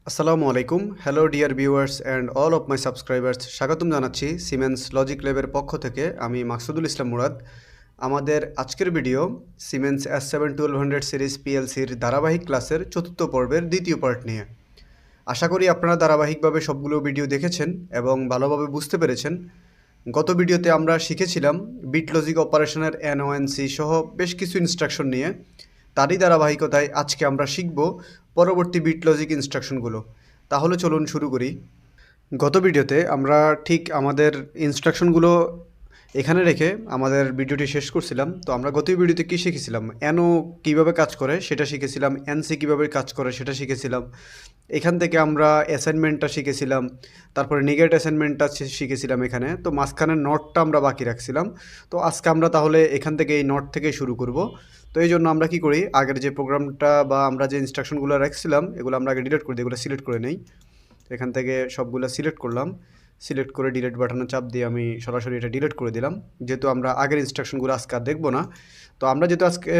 আসসালামু আলাইকুম hello dear viewers and all of my subscribers স্বাগতম জানাচ্ছি সিমেন্স লজিক ল্যাবের পক্ষ থেকে আমি মাকসুদুল ইসলাম মুরাদ। আমাদের আজকের ভিডিও সিমেন্স S7-1200 সিরিজ পিএলসির ধারাবাহিক ক্লাসের চতুর্থ পর্বের দ্বিতীয় পার্ট নিয়ে। আশা করি আপনারা ধারাবাহিকভাবে সবগুলো ভিডিও দেখেছেন এবং ভালোভাবে বুঝতে পেরেছেন। গত ভিডিওতে আমরা শিখেছিলাম বিট লজিক অপারেশনের এনওএনসি সহ বেশ কিছু ইনস্ট্রাকশন নিয়ে। তারই ধারাবাহিকতায় আজকে আমরা শিখব পরবর্তী বিট লজিক ইনস্ট্রাকশনগুলো। তাহলে চলুন শুরু করি। গত ভিডিওতে আমরা ঠিক আমাদের ইনস্ট্রাকশনগুলো এখানে রেখে আমাদের ভিডিওটি শেষ করছিলাম। তো আমরা গত ভিডিওতে কী শিখেছিলাম, এনও কীভাবে কাজ করে সেটা শিখেছিলাম, এনসি কীভাবে কাজ করে সেটা শিখেছিলাম। এখান থেকে আমরা অ্যাসাইনমেন্টটা শিখেছিলাম, তারপরে নিগেট অ্যাসাইনমেন্টটা শিখেছিলাম এখানে। তো মাঝখানের নোটটা আমরা বাকি রাখছিলাম। তো আজকে আমরা তাহলে এখান থেকে এই নোট থেকে শুরু করব। তো এই জন্য আমরা কি করি, আগের যে প্রোগ্রামটা বা আমরা যে ইনস্ট্রাকশনগুলো রাখছিলাম এগুলো আমরা আগে ডিলিট করে দিই, এগুলো সিলেক্ট করে নেই। এখান থেকে সবগুলো সিলেক্ট করলাম, সিলেক্ট করে ডিলিট বাটনে চাপ দিয়ে আমি সরাসরি এটা ডিলিট করে দিলাম, যেহেতু আমরা আগের ইনস্ট্রাকশনগুলো আজকে আর দেখবো না। তো আমরা যেহেতু আজকে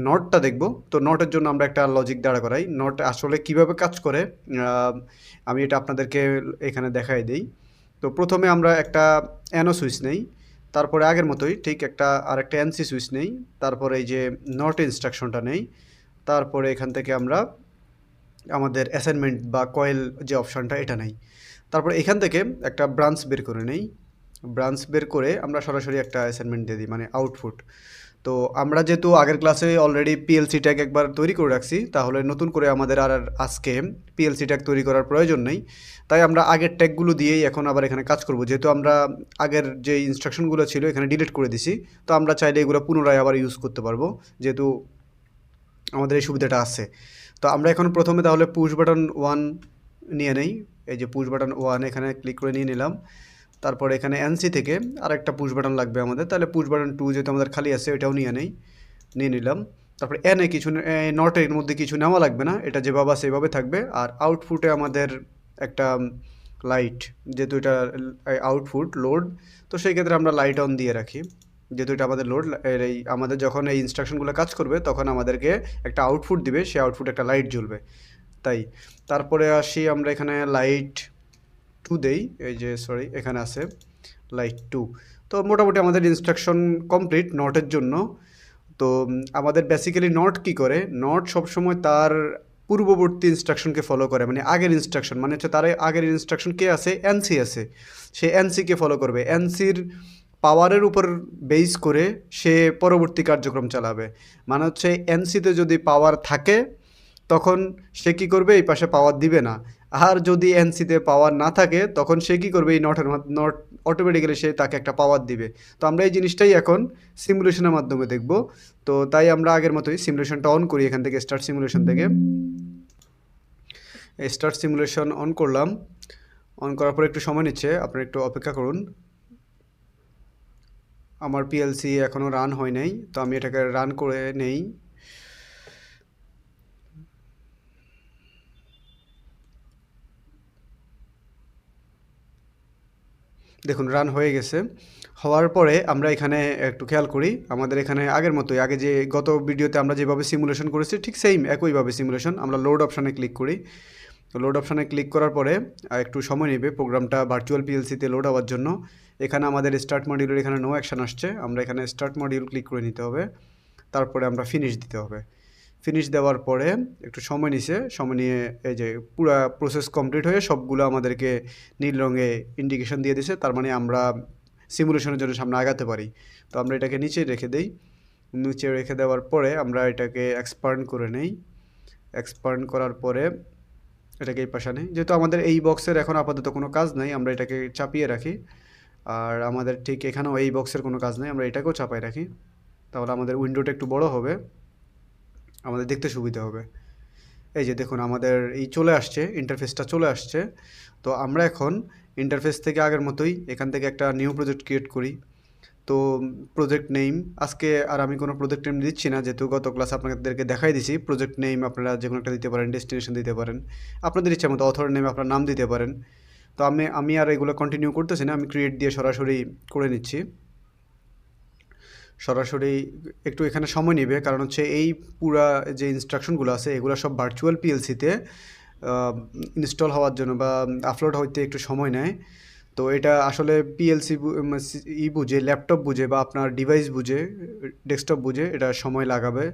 নটটা দেখব, তো নটের জন্য আমরা একটা লজিক দাঁড়া করাই। নট আসলে কিভাবে কাজ করে আমি এটা আপনাদেরকে এখানে দেখাই দিই। তো প্রথমে আমরা একটা অ্যানো সুইচ নেই, তারপরে আগের মতোই ঠিক আরেকটা এনসি সুইচ নেই, তারপরে এই যে নট ইনস্ট্রাকশনটা নেই, তারপরে এখান থেকে আমরা আমাদের অ্যাসাইনমেন্ট বা কয়েল যে অপশানটা এটা নেই। তারপর এখান থেকে একটা ব্রাঞ্চ বের করে নেই, ব্রাঞ্চ বের করে আমরা সরাসরি একটা অ্যাসাইনমেন্ট দিয়ে দিই, মানে আউটপুট। তো আমরা যেহেতু আগের ক্লাসে অলরেডি পিএলসি ট্যাগ একবার তৈরি করে রাখছি, তাহলে নতুন করে আমাদের আর আজকে পিএলসি ট্যাগ তৈরি করার প্রয়োজন নেই। তাই আমরা আগের ট্যাগগুলো দিয়েই এখন আবার এখানে কাজ করব, যেহেতু আমরা আগের যে ইনস্ট্রাকশনগুলো ছিল এখানে ডিলিট করে দিছি। তো আমরা চাইলে এগুলো পুনরায় আবার ইউজ করতে পারবো, যেহেতু আমাদের এই সুবিধাটা আছে। তো আমরা এখন প্রথমে তাহলে পুশ বাটন 1 নিয়ে নেই। এই যে পুশ বাটন 1 এখানে ক্লিক করে নিয়ে নিলাম। তারপরে এখানে এনসি থেকে আরেকটা পুশ বাটন লাগবে আমাদের, তাহলে পুশ বাটন 2 যেহেতু আমাদের খালি আছে ওইটাও নিয়ে নিলাম। তারপরে এনে কিছু নটের মধ্যে কিছু নেওয়া লাগবে না, এটা যেভাবে আছে সেভাবে থাকবে। আর আউটপুটে আমাদের একটা লাইট, যেহেতু এটা আউটপুট লোড, তো সেই ক্ষেত্রে আমরা লাইট অন দিয়ে রাখি, যেহেতু এটা আমাদের লোড। এই আমাদের যখন এই ইনস্ট্রাকশনগুলো কাজ করবে তখন আমাদেরকে একটা আউটপুট দিবে, সেই আউটপুট একটা লাইট জ্বলবে। তাই তারপরে আসি আমরা এখানে লাইট 2 দেই, এই যে সরি এখানে আছে লাইট 2। তো মোটামুটি আমাদের ইনস্ট্রাকশন কমপ্লিট নটের জন্য। তো আমাদের বেসিক্যালি নট কি করে, নট সবসময় তার পূর্ববর্তী ইনস্ট্রাকশনকে ফলো করে, মানে আগের ইনস্ট্রাকশন, মানে হচ্ছে তার আগের ইনস্ট্রাকশন কে আছে, এনসি আছে, সে এনসিকে ফলো করবে। এনসির পাওয়ারের উপর বেস করে সে পরবর্তী কার্যক্রম চালাবে। মানে হচ্ছে এনসিতে যদি পাওয়ার থাকে তখন সে কী করবে, এই পাশে পাওয়ার দিবে না। আর যদি এনসিতে পাওয়ার না থাকে তখন সে কী করবে, এই নট অটোমেটিক্যালি সে তাকে একটা পাওয়ার দিবে। তো আমরা এই জিনিসটাই এখন সিমুলেশনের মাধ্যমে দেখব। তো তাই আমরা আগের মতোই সিমুলেশনটা অন করি, এখান থেকে স্টার্ট সিমুলেশন থেকে স্টার্ট সিমুলেশন অন করলাম। অন করার পর একটু সময় নিচ্ছে, আপনারা একটু অপেক্ষা করুন। আমার পিএলসি এখনও রান হয় নাই, তো আমি এটাকে রান করে নেই। দেখুন রান হয়ে গেছে। হওয়ার পরে আমরা এখানে একটু খেয়াল করি, আমাদের এখানে আগের মতোই, আগে যে গত ভিডিওতে আমরা যেভাবে সিমুলেশন করেছি ঠিক সেম একইভাবে সিমুলেশন। আমরা লোড অপশানে ক্লিক করি। তো লোড অপশানে ক্লিক করার পরে একটু সময় নেবে প্রোগ্রামটা ভার্চুয়াল পিএলসিতে লোড হওয়ার জন্য। এখানে আমাদের স্টার্ট মডিউলের এখানে নো অ্যাকশান আসছে, আমরা এখানে স্টার্ট মডিউল ক্লিক করে নিতে হবে। তারপরে আমরা ফিনিশ দিতে হবে। ফিনিশ দেওয়ার পরে একটু সময় নিছে, সময় নিয়ে এই যে পুরো প্রসেস কমপ্লিট হয়ে সবগুলো আমাদেরকে নীল রঙে ইন্ডিকেশন দিয়ে দিছে, তার মানে আমরা সিমুলেশনের জন্য সামনে আগাতে পারি। তো আমরা এটাকে নিচে রেখে দেই। নিচে রেখে দেওয়ার পরে আমরা এটাকে এক্সপান্ড করে নেই। এক্সপান্ড করার পরে এটাকে এই পাশে নেই, যেহেতু আমাদের এই বক্সের এখন আপাতত কোনো কাজ নাই আমরা এটাকে চাপিয়ে রাখি। আর আমাদের ঠিক এখানেও এই বক্সের কোনো কাজ নেই, আমরা এটাকেও চাপাই রাখি। তাহলে আমাদের উইন্ডোটা একটু বড় হবে, আমাদের দেখতে সুবিধা হবে। এই যে দেখুন আমাদের এই চলে আসছে, ইন্টারফেসটা চলে আসছে। তো আমরা এখন ইন্টারফেস থেকে আগের মতোই এখান থেকে একটা নিউ প্রজেক্ট ক্রিয়েট করি। তো প্রজেক্ট নেম আজকে আর আমি কোনো প্রজেক্ট নেম দিচ্ছি না, যেহেতু গত ক্লাস আপনাদেরকে দেখাই দিছি। প্রজেক্ট নেম আপনারা যে কোনো একটা দিতে পারেন, ডেস্টিনেশন দিতে পারেন, আপনাদের ইচ্ছা মতো অথর নেম আপনার নাম দিতে পারেন। তো আমি আর এগুলো কন্টিনিউ করতেছি না, আমি ক্রিয়েট দিয়ে সরাসরি করে নিচ্ছি। সরাসরি একটু এখানে সময় নেবে, কারণ হচ্ছে এই পুরা যে ইনস্ট্রাকশনগুলো আছে এগুলো সব ভার্চুয়াল পিএলসিতে ইনস্টল হওয়ার জন্য বা আপলোড হইতে একটু সময় নেয়। তো এটা আসলে পিএলসি বুঝে, ল্যাপটপ বুঝে বা আপনার ডিভাইস বুঝে, ডেস্কটপ বুঝে এটা সময় লাগাবে।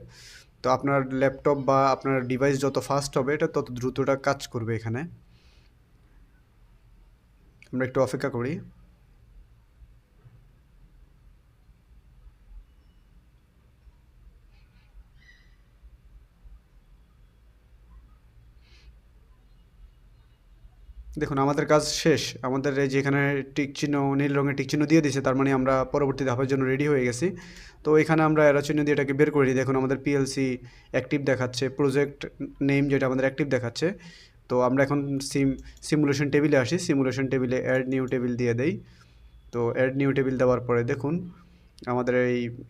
তো আপনার ল্যাপটপ বা আপনার ডিভাইস যত ফাস্ট হবে এটা তত দ্রুতটা কাজ করবে এখানে। আমরা একটু অপেক্ষা করি। দেখুন আমাদের কাজ শেষ। আমাদের এই যে এখানে টিক চিহ্ন, নীল রঙের টিক চিহ্ন দিয়ে দিয়েছে, তার মানে আমরা পরবর্তী ধাপের জন্য রেডি হয়ে গেছি। তো এখানে আমরা অ্যারো চিহ্ন দিয়ে এটাকে বের করে দিই। দেখুন আমাদের পিএলসি অ্যাক্টিভ দেখাচ্ছে, প্রজেক্ট নেম যেটা আমাদের অ্যাক্টিভ দেখাচ্ছে। তো আমরা এখন সিমুলেশন টেবিলে আসি। সিমুলেশন টেবিলে অ্যাড নিউ টেবিল দিয়ে দেই। তো অ্যাড নিউ টেবিল দেওয়ার পরে দেখুন আমাদের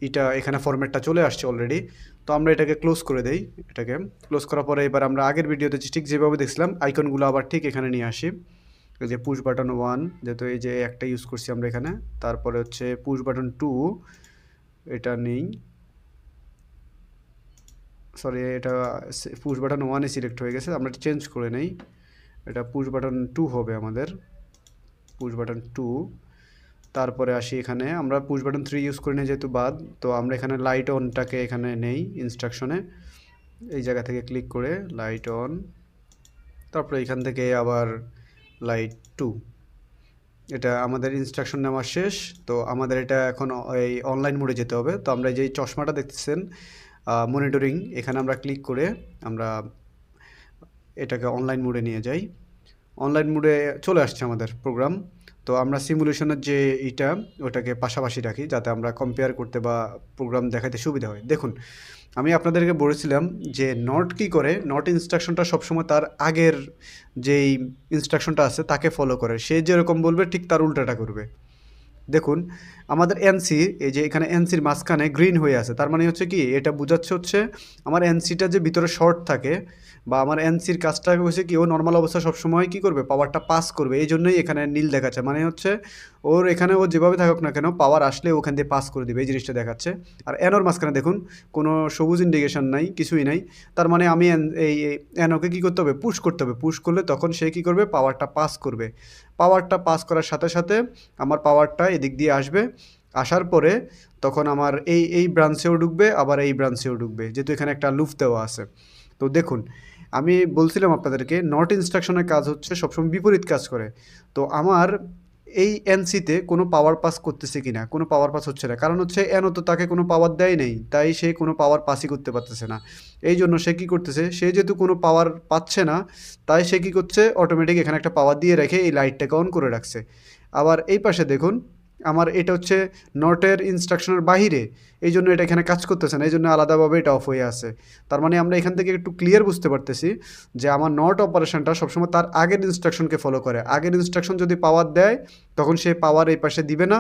এটা এখানে ফরম্যাটটা চলে আসছে অলরেডি। তো আমরা এটাকে ক্লোজ করে দেই। এটাকে ক্লোজ করার পরে এবার আমরা আগের ভিডিওতে ঠিক যেভাবে দেখছিলাম আইকনগুলো আবার ঠিক এখানে নিয়ে আসি। এই যে পুশ বাটন 1, যেহেতু এই যে একটা ইউজ করছি আমরা এখানে। তারপরে হচ্ছে পুশ বাটন 2, এটা নেই, সরি এটা পুশ বাটন 1-এ সিলেক্ট হয়ে গেছে, আমরা চেঞ্জ করে নেই। এটা পুশ বাটন 2 হবে আমাদের, পুশ বাটন 2। তারপরে আসি এখানে আমরা পুশ বাটন 3 ইউজ করি না যেহেতু বাদ, তো আমরা এখানে লাইট অনটাকে এখানে নেই ইনস্ট্রাকশনে। এই জায়গা থেকে ক্লিক করে লাইট অন, তারপরে এখান থেকে আবার লাইট 2। এটা আমাদের ইনস্ট্রাকশন নেওয়া শেষ। তো আমাদের এটা এখন এই অনলাইন মোডে যেতে হবে। তো আমরা যে চশমাটা দেখতেছেন মনিটরিং, এখানে আমরা ক্লিক করে আমরা এটাকে অনলাইন মোডে নিয়ে যাই। অনলাইন মোডে চলে আসছে আমাদের প্রোগ্রাম। তো আমরা সিমুলেশনের যে এটা ওটাকে পাশাপাশি রাখি যাতে আমরা কম্পেয়ার করতে বা প্রোগ্রাম দেখাতে সুবিধা হয়। দেখুন আমি আপনাদেরকে বলেছিলাম যে নট কি করে, নট ইনস্ট্রাকশনটা সবসময় তার আগের যেই ইনস্ট্রাকশনটা আছে তাকে ফলো করে। সে যেরকম বলবে ঠিক তার উল্টাটা করবে। দেখুন আমাদের এনসি, এই যে এখানে এনসির মাঝখানে গ্রিন হয়ে আছে, তার মানে হচ্ছে কি এটা বোঝাচ্ছে হচ্ছে আমার এনসিটা যে ভিতরে শর্ট থাকে বা আমার এনসির কাজটা হচ্ছে কি ও নর্মাল অবস্থা সবসময় কী করবে, পাওয়ারটা পাস করবে। এই জন্যই এখানে নীল দেখাচ্ছে, মানে হচ্ছে ওর এখানে ও যেভাবে থাকুক না কেন পাওয়ার আসলে ওখান দিয়ে পাস করে দিবে, এই জিনিসটা দেখাচ্ছে। আর এনোর মাঝখানে দেখুন কোনো সবুজ ইন্ডিকেশন নাই, কিছুই নাই। তার মানে আমি এই এনোকে কী করতে হবে, পুশ করতে হবে। পুশ করলে তখন সে কী করবে, পাওয়ারটা পাস করবে। পাওয়ারটা পাস করার সাথে সাথে আমার পাওয়ারটা এদিক দিয়ে আসবে। আসার পরে তখন আমার এই ব্রাঞ্চেও ঢুকবে, আবার এই ব্রাঞ্চেও ঢুকবে, যেহেতু এখানে একটা লুপ দেওয়া আছে। তো দেখুন আমি বলছিলাম আপনাদেরকে নট ইনস্ট্রাকশনের কাজ হচ্ছে সবসময় বিপরীত কাজ করে। তো আমার এই এনসিতে কোনো পাওয়ার পাস করতেছে কি না, কোনো পাওয়ার পাস হচ্ছে না, কারণ হচ্ছে এনও তো তাকে কোনো পাওয়ার দেয় নেই, তাই সে কোনো পাওয়ার পাসই করতে পারতেছে না। এই জন্য সে কী করতেছে, সে যেহেতু কোনো পাওয়ার পাচ্ছে না, তাই সে কী করছে, অটোমেটিক এখানে একটা পাওয়ার দিয়ে রেখে এই লাইটটাকে অন করে রাখছে। আবার এই পাশে দেখুন আমার এটা হচ্ছে নটের ইনস্ট্রাকশনের বাহিরে, এই জন্য এটা এখানে কাজ করতেছে না, এই জন্য আলাদাভাবে এটা অফ হয়ে আছে। তার মানে আমরা এখান থেকে একটু ক্লিয়ার বুঝতে পারতেছি যে আমার নট অপারেশনটা সবসময় তার আগের ইনস্ট্রাকশনকে ফলো করে। আগের ইনস্ট্রাকশন যদি পাওয়ার দেয় তখন সে পাওয়ার এই পাশে দিবে না,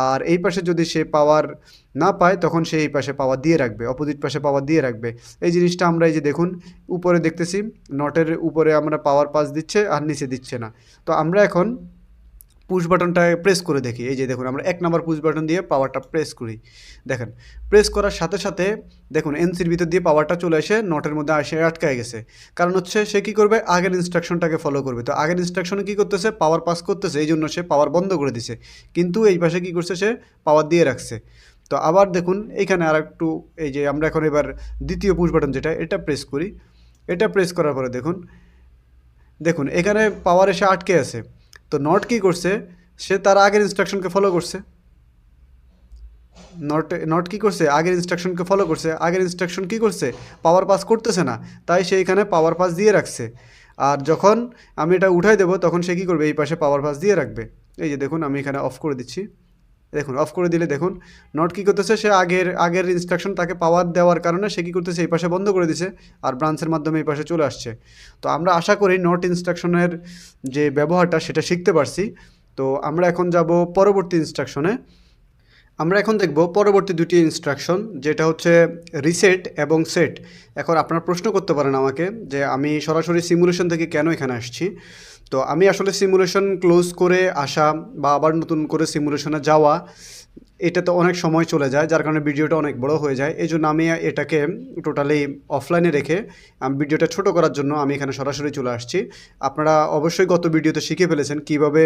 আর এই পাশে যদি সে পাওয়ার না পায় তখন সে এই পাশে পাওয়ার দিয়ে রাখবে, অপোজিট পাশে পাওয়ার দিয়ে রাখবে। এই জিনিসটা আমরা এই যে দেখুন উপরে দেখতেছি, নটের উপরে আমরা পাওয়ার পাস দিচ্ছে আর নিচে দিচ্ছে না। তো আমরা এখন পুশ বাটনটা প্রেস করে দেখি। এই যে দেখুন আমরা 1 নাম্বার পুশ বাটন দিয়ে পাওয়ারটা প্রেস করি। দেখেন প্রেস করার সাথে সাথে দেখুন এনসির ভিতর দিয়ে পাওয়ারটা চলে এসে নটের মধ্যে এসে আটকায় গেছে। কারণ হচ্ছে সে কী করবে, আগের ইনস্ট্রাকশনটাকে ফলো করবে। তো আগের ইনস্ট্রাকশনে কী করতেছে, পাওয়ার পাস করতেছে, এই জন্য সে পাওয়ার বন্ধ করে দিছে। কিন্তু এই পাশে কী করছে, সে পাওয়ার দিয়ে রাখছে। তো আবার দেখুন এইখানে আর একটু, এই যে আমরা এখন এবার দ্বিতীয় পুশ বাটন যেটা, এটা প্রেস করি। এটা প্রেস করার পরে দেখুন দেখুন এখানে পাওয়ার এসে আটকে আছে। তো নট কী করছে, সে তার আগের ইনস্ট্রাকশনকে ফলো করছে। নট কী করছে, আগের ইনস্ট্রাকশনকে ফলো করছে। আগের ইনস্ট্রাকশন কী করছে, পাওয়ার পাস করতেছে না, তাই সে এখানে পাওয়ার পাস দিয়ে রাখছে। আর যখন আমি এটা উঠাই দেবো তখন সে কী করবে, এই পাশে পাওয়ার পাস দিয়ে রাখবে। এই যে দেখুন আমি এখানে অফ করে দিচ্ছি। দেখুন অফ করে দিলে দেখুন নট কী করতেছে, সে আগের ইনস্ট্রাকশন তাকে পাওয়ার দেওয়ার কারণে সে কী করতেছে, এই পাশে বন্ধ করে দিছে আর ব্রাঞ্চের মাধ্যমে এই পাশে চলে আসছে। তো আমরা আশা করি নট ইনস্ট্রাকশনের যে ব্যবহারটা সেটা শিখতে পারছি। তো আমরা এখন যাব পরবর্তী ইনস্ট্রাকশনে। আমরা এখন দেখব পরবর্তী দুটি ইনস্ট্রাকশন, যেটা হচ্ছে রিসেট এবং সেট। এখন আপনারা প্রশ্ন করতে পারেন আমাকে যে আমি সরাসরি সিমুলেশন থেকে কেন এখানে আসছি। তো আমি আসলে সিমুলেশন ক্লোজ করে আসা বা আবার নতুন করে সিমুলেশনে যাওয়া, এটাতে অনেক সময় চলে যায়, যার কারণে ভিডিওটা অনেক বড় হয়ে যায়। এই জন্য আমি এটাকে টোটালি অফলাইনে রেখে আমি ভিডিওটা ছোট করার জন্য আমি এখানে সরাসরি চলে আসছি। আপনারা অবশ্যই গত ভিডিওতে শিখে ফেলেছেন কিভাবে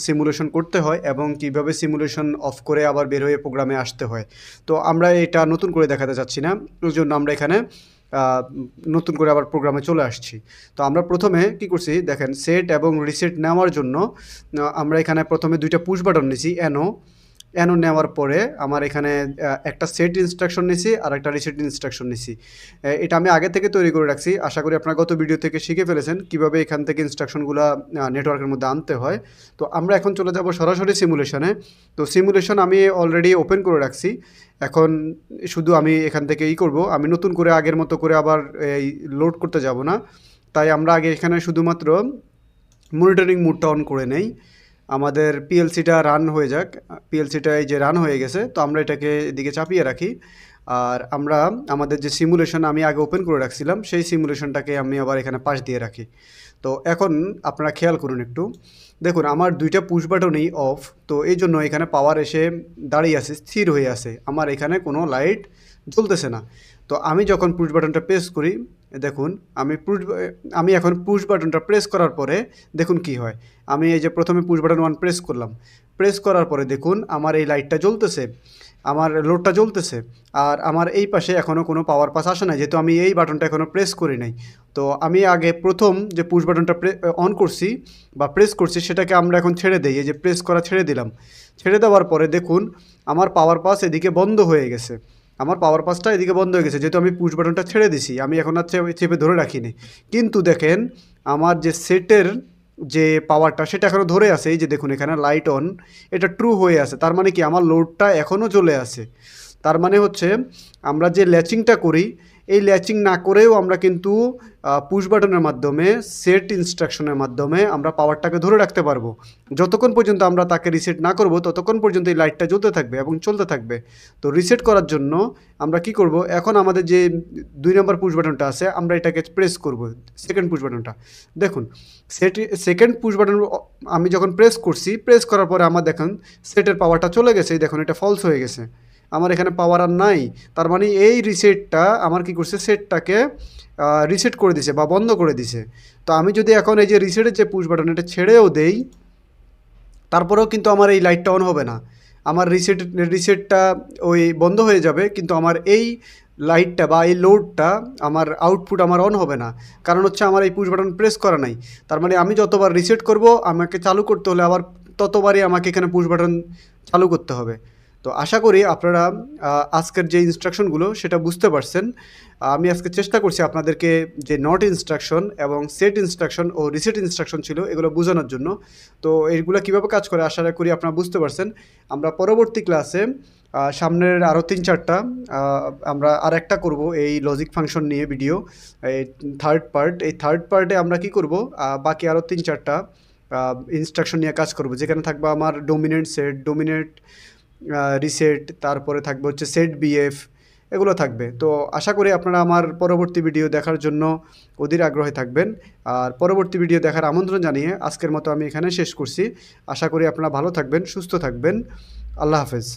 সিমুলেশন করতে হয় এবং কিভাবে সিমুলেশন অফ করে আবার বের হয়ে প্রোগ্রামে আসতে হয়। তো আমরা এটা নতুন করে দেখাতে চাচ্ছি না, ওই জন্য আমরা এখানে নতুন করে আবার প্রোগ্রামে চলে আসছি। তো আমরা প্রথমে কি করছি দেখেন, সেট এবং রিসেট নেওয়ার জন্য আমরা এখানে প্রথমে দুইটা পুশ বাটন নিছি এনো নেওয়ার পরে আমার এখানে একটা সেট ইনস্ট্রাকশন নিছি আর একটা রিসেট ইনস্ট্রাকশন নিছি। এটা আমি আগে থেকে তৈরি করে রাখছি, আশা করি আপনারা গত ভিডিও থেকে শিখে ফেলেছেন কিভাবে এখান থেকে ইনস্ট্রাকশনগুলো নেটওয়ার্কের মধ্যে আনতে হয়। তো আমরা এখন চলে যাব সরাসরি সিমুলেশনে। তো সিমুলেশন আমি অলরেডি ওপেন করে রাখছি, এখন শুধু আমি এখান থেকে করব, আমি নতুন করে আগের মতো করে আবার এই লোড করতে যাব না। তাই আমরা আগে এখানে শুধুমাত্র মনিটরিং মোডটা অন করে নেই, আমাদের পিএলসিটা রান হয়ে যাক। পিএলসিটা এই যে রান হয়ে গেছে, তো আমরা এটাকে এদিকে চাপিয়ে রাখি। আর আমরা আমাদের যে সিমুলেশন আমি আগে ওপেন করে রাখছিলাম সেই সিমুলেশনটাকে আমি আবার এখানে পাশ দিয়ে রাখি। তো এখন আপনারা খেয়াল করুন একটু, দেখুন আমার দুইটা পুশ বাটনই অফ, তো এই জন্য এখানে পাওয়ার এসে দাঁড়িয়ে আছে, স্থির হয়ে আছে, আমার এখানে কোনো লাইট জ্বলতেছে না। তো আমি যখন পুশ বাটনটা প্রেস করি, দেখুন আমি এখন পুশ বাটনটা প্রেস করার পরে দেখুন কি হয়। আমি এই যে প্রথমে পুশ বাটন 1 প্রেস করলাম, প্রেস করার পরে দেখুন আমার এই লাইটটা জ্বলতেছে, আমার লোডটা জ্বলতেছে। আর আমার এই পাশে এখনও কোনো পাওয়ার পাস আসে না, যেহেতু আমি এই বাটনটা এখনও প্রেস করি নাই। তো আমি আগে প্রথম যে পুশ বাটনটা অন করছি বা প্রেস করছি সেটাকে আমরা এখন ছেড়ে দিই, এই যে প্রেস করা ছেড়ে দিলাম। ছেড়ে দেওয়ার পরে দেখুন আমার পাওয়ার পাস এদিকে বন্ধ হয়ে গেছে, আমার পাওয়ার পাসটা এদিকে বন্ধ হয়ে গেছে, যেহেতু আমি পুশ বাটনটা ছেড়ে দিছি, আমি এখন আর চেপে ধরে রাখিনি। কিন্তু দেখেন আমার যে সেটের যে পাওয়ারটা সেটা এখনও ধরে আছে, এই যে দেখুন এখানে লাইট অন, এটা ট্রু হয়ে আছে, তার মানে কি আমার লোডটা এখনও চলে আছে। তার মানে হচ্ছে আমরা যে ল্যাচিংটা করি, এই ল্যাচিং না করেও আমরা কিন্তু পুশ বাটনের মাধ্যমে সেট ইনস্ট্রাকশনের মাধ্যমে আমরা পাওয়ারটাকে ধরে রাখতে পারবো। যতক্ষণ পর্যন্ত আমরা তাকে রিসেট না করব ততক্ষণ পর্যন্ত এই লাইটটা জ্বলতে থাকবে এবং চলতে থাকবে। তো রিসেট করার জন্য আমরা কি করব, এখন আমাদের যে 2 নম্বর পুশ বাটনটা আছে আমরা এটাকে প্রেস করব, সেকেন্ড পুশ বাটনটা। দেখুন সেকেন্ড পুশ বাটন আমি যখন প্রেস করছি, প্রেস করার পরে আমার দেখুন সেটের পাওয়ারটা চলে গেছে, দেখুন এটা ফলস হয়ে গেছে, আমার এখানে পাওয়ার আর নাই। তার মানে এই রিসেটটা আমার কি করছে, সেটটাকে রিসেট করে দিছে বা বন্ধ করে দিছে। তো আমি যদি এখন এই যে রিসেটের যে পুশ বাটন এটা ছেড়েও দেই, তারপরেও কিন্তু আমার এই লাইটটা অন হবে না, আমার রিসেটটা ওই বন্ধ হয়ে যাবে, কিন্তু আমার এই লাইটটা বা এই লোডটা আমার আউটপুট আমার অন হবে না, কারণ হচ্ছে আমার এই পুশ বাটন প্রেস করা নাই। তার মানে আমি যতবার রিসেট করব আমাকে চালু করতে হলে আবার ততবারই আমাকে এখানে পুশ বাটন চালু করতে হবে। তো আশা করি আপনারা আজকের যে ইনস্ট্রাকশনগুলো সেটা বুঝতে পারছেন। আমি আজকে চেষ্টা করছি আপনাদেরকে যে নট ইনস্ট্রাকশন এবং সেট ইনস্ট্রাকশন ও রিসেট ইনস্ট্রাকশন ছিল এগুলো বোঝানোর জন্য। তো এইগুলো কীভাবে কাজ করে আশা করি আপনারা বুঝতে পারছেন। আমরা পরবর্তী ক্লাসে সামনের আরও 3-4টা আমরা আরেকটা করব এই লজিক ফাংশন নিয়ে ভিডিও, এই থার্ড পার্ট। এই থার্ড পার্টে আমরা কি করব, বাকি আরও 3-4টা ইনস্ট্রাকশন নিয়ে কাজ করব, যেখানে থাকবে আমার ডোমিনেন্ট সেট, ডোমিনেন্ট রিসেট, তারপরে থাকবে হচ্ছে সেট বিএফ, এগুলো থাকবে। তো আশা করি আপনারা আমার পরবর্তী ভিডিও দেখার জন্য অধীর আগ্রহে থাকবেন। আর পরবর্তী ভিডিও দেখার আমন্ত্রণ জানিয়ে আজকের মতো আমি এখানে শেষ করছি। আশা করি আপনারা ভালো থাকবেন, সুস্থ থাকবেন। আল্লাহ হাফেজ।